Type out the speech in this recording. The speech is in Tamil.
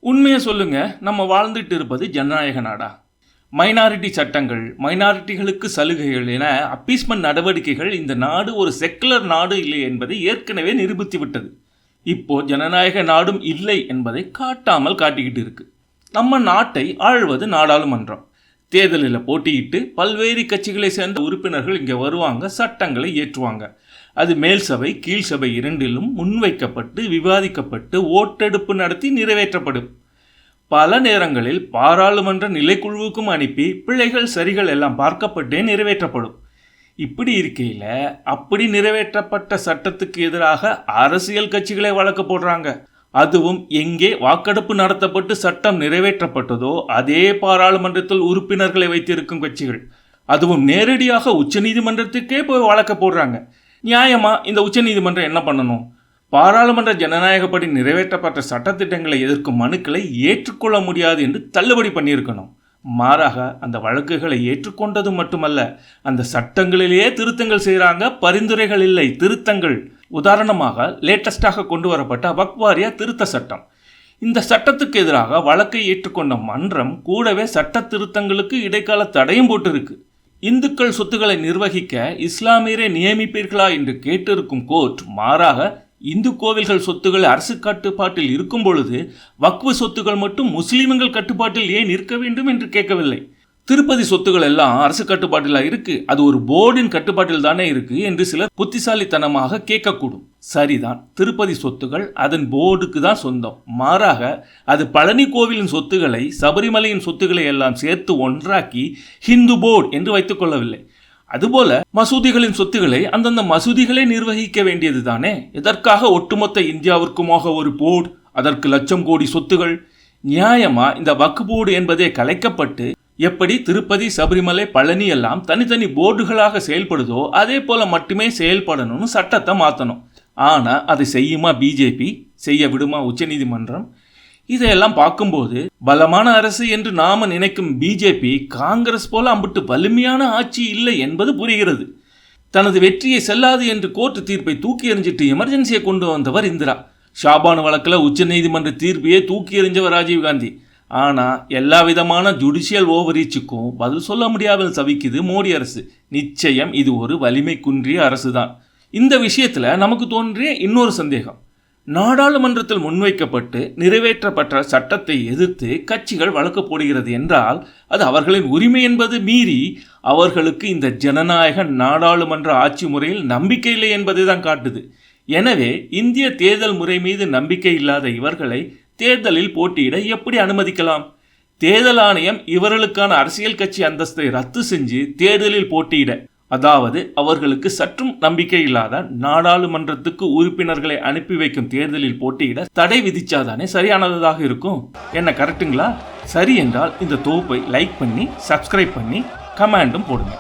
உண்மையை சொல்லுங்க, நம்ம வாழ்ந்துட்டு இருப்பது ஜனநாயக நாடா? மைனாரிட்டி சட்டங்கள், மைனாரிட்டிகளுக்கு சலுகைகள் என அப்பீஸ்மெண்ட் நடவடிக்கைகள் இந்த நாடு ஒரு செக்குலர் நாடு இல்லை என்பதை ஏற்கனவே நிரூபித்து விட்டது. இப்போ ஜனநாயக நாடும் இல்லை என்பதை காட்டாமல் காட்டிக்கிட்டு இருக்கு. நம்ம நாட்டை ஆள்வது நாடாளுமன்றம். தேர்தலில் போட்டியிட்டு பல்வேறு கட்சிகளை சேர்ந்த உறுப்பினர்கள் இங்கே வருவாங்க, சட்டங்களை இயற்றுவாங்க. அது மேல் சபை கீழ் சபை இரண்டிலும் முன்வைக்கப்பட்டு விவாதிக்கப்பட்டு ஓட்டெடுப்பு நடத்தி நிறைவேற்றப்படும். பல நேரங்களில் பாராளுமன்ற நிலைக்குழுவுக்கும் அனுப்பி பிழைகள் சரிகள் எல்லாம் பார்க்கப்பட்டே நிறைவேற்றப்படும். இப்படி இருக்கையில் அப்படி நிறைவேற்றப்பட்ட சட்டத்துக்கு எதிராக அரசியல் கட்சிகளை வழக்கு போடுறாங்க. அதுவும் எங்கே வாக்கெடுப்பு நடத்தப்பட்டு சட்டம் நிறைவேற்றப்பட்டதோ அதே பாராளுமன்றத்தில் உறுப்பினர்களை வைத்திருக்கும் கட்சிகள், அதுவும் நேரடியாக உச்சநீதிமன்றத்துக்கே போய் வழக்க போடுறாங்க. நியாயமா இந்த உச்சநீதிமன்றம் என்ன பண்ணணும்? பாராளுமன்ற ஜனநாயகப்படி நிறைவேற்றப்பட்ட சட்டத்திட்டங்களை எதிர்க்கும் மனுக்களை ஏற்றுக்கொள்ள முடியாது என்று தள்ளுபடி பண்ணியிருக்கணும். மாறாக அந்த வழக்குகளை ஏற்றுக்கொண்டது மட்டுமல்ல, அந்த சட்டங்களிலேயே திருத்தங்கள் செய்கிறாங்க. பரிந்துரைகள் இல்லை, திருத்தங்கள். உதாரணமாக லேட்டஸ்டாக கொண்டு வரப்பட்ட வக்ஃப் வாரிய திருத்த சட்டம். இந்த சட்டத்துக்கு எதிராக வழக்கை ஏற்றுக்கொண்ட மன்றம் கூடவே சட்ட திருத்தங்களுக்கு இடைக்கால தடையும் போட்டிருக்கு. இந்துக்கள் சொத்துக்களை நிர்வகிக்க இஸ்லாமியரை நியமிப்பீர்களா என்று கேட்டிருக்கும் கோர்ட் மாறாக இந்து கோவில்கள் சொத்துக்கள் அரசு கட்டுப்பாட்டில் இருக்கும் பொழுது வக்ஃபு சொத்துக்கள் மட்டும் முஸ்லீம்கள் கட்டுப்பாட்டில் ஏன் இருக்க வேண்டும் என்று கேட்கவில்லை. திருப்பதி சொத்துக்கள் எல்லாம் அரசு கட்டுப்பாட்டில் இருக்கு, அது ஒரு போர்டின் கட்டுப்பாட்டில் தானே இருக்கு என்று சிலர் புத்திசாலித்தனமாக கேட்கக்கூடும். சரிதான், திருப்பதி சொத்துக்கள் அதன் போர்டுக்கு தான் சொந்தம். மாறாக அது பழனி கோவிலின் சொத்துக்களை சபரிமலையின் சொத்துக்களை எல்லாம் சேர்த்து ஒன்றாக்கி ஹிந்து போர்டு என்று வைத்துக் கொள்ளவில்லை. அதுபோல மசூதிகளின் சொத்துக்களை அந்தந்த மசூதிகளே நிர்வகிக்க வேண்டியது தானே. எதற்காக ஒட்டுமொத்த இந்தியாவிற்குமாக ஒரு போர்டு, அதற்கு லட்சம் கோடி சொத்துகள்? நியாயமா இந்த வக்ஃப் போர்டு என்பதே கலைக்கப்பட்டு எப்படி திருப்பதி சபரிமலை பழனி எல்லாம் தனித்தனி போர்டுகளாக செயல்படுதோ அதே போல மட்டுமே செயல்படணும்னு சட்டத்தை மாற்றணும். ஆனால் அதை செய்யுமா பிஜேபி? செய்ய விடுமா உச்சநீதிமன்றம்? இதையெல்லாம் பார்க்கும்போது பலமான அரசு என்று நாம நினைக்கும் பிஜேபி காங்கிரஸ் போல அம்பிட்டு வலிமையான ஆட்சி இல்லை என்பது புரிகிறது. தனது வெற்றியை செல்லாது என்று கோர்ட்டு தீர்ப்பை தூக்கி எறிஞ்சிட்டு எமர்ஜென்சியை கொண்டு வந்தவர் இந்திரா. ஷாபானு வழக்கில் உச்சநீதிமன்ற தீர்ப்பையே தூக்கி எறிஞ்சவர் ராஜீவ்காந்தி. ஆனால் எல்லா விதமான ஜுடிஷியல் ஓவரீச்சுக்கும் பதில் சொல்ல முடியாமல் தவிக்குது மோடி அரசு. நிச்சயம் இது ஒரு வலிமை குன்றிய அரசு தான். இந்த விஷயத்தில் நமக்கு தோன்றிய இன்னொரு சந்தேகம், நாடாளுமன்றத்தில் முன்வைக்கப்பட்டு நிறைவேற்றப்பட்ட சட்டத்தை எதிர்த்து கட்சிகள் வழக்கு போடுகிறது என்றால் அது அவர்களின் உரிமை என்பது மீறி அவர்களுக்கு இந்த ஜனநாயக நாடாளுமன்ற ஆட்சி முறையில் நம்பிக்கை இல்லை என்பதை தான் காட்டுது. எனவே இந்திய தேர்தல் முறை மீது நம்பிக்கை இல்லாத இவர்களை தேர்தலில் போட்டியிட எப்படி அனுமதிக்கலாம்? தேர்தல் ஆணையம் இவர்களுக்கான அரசியல் கட்சி அந்தஸ்தை ரத்து செஞ்சு தேர்தலில் போட்டியிட, அதாவது அவர்களுக்கு சற்றும் நம்பிக்கை இல்லாத நாடாளுமன்றத்துக்கு உறுப்பினர்களை அனுப்பி வைக்கும் தேர்தலில் போட்டியிட தடை விதிச்சாதானே சரியானதாக இருக்கும். என்ன கரெக்டுங்களா? சரி என்றால் இந்த தொகுப்பை லைக் பண்ணி சப்ஸ்கிரைப் பண்ணி கமெண்டும் போடுங்க.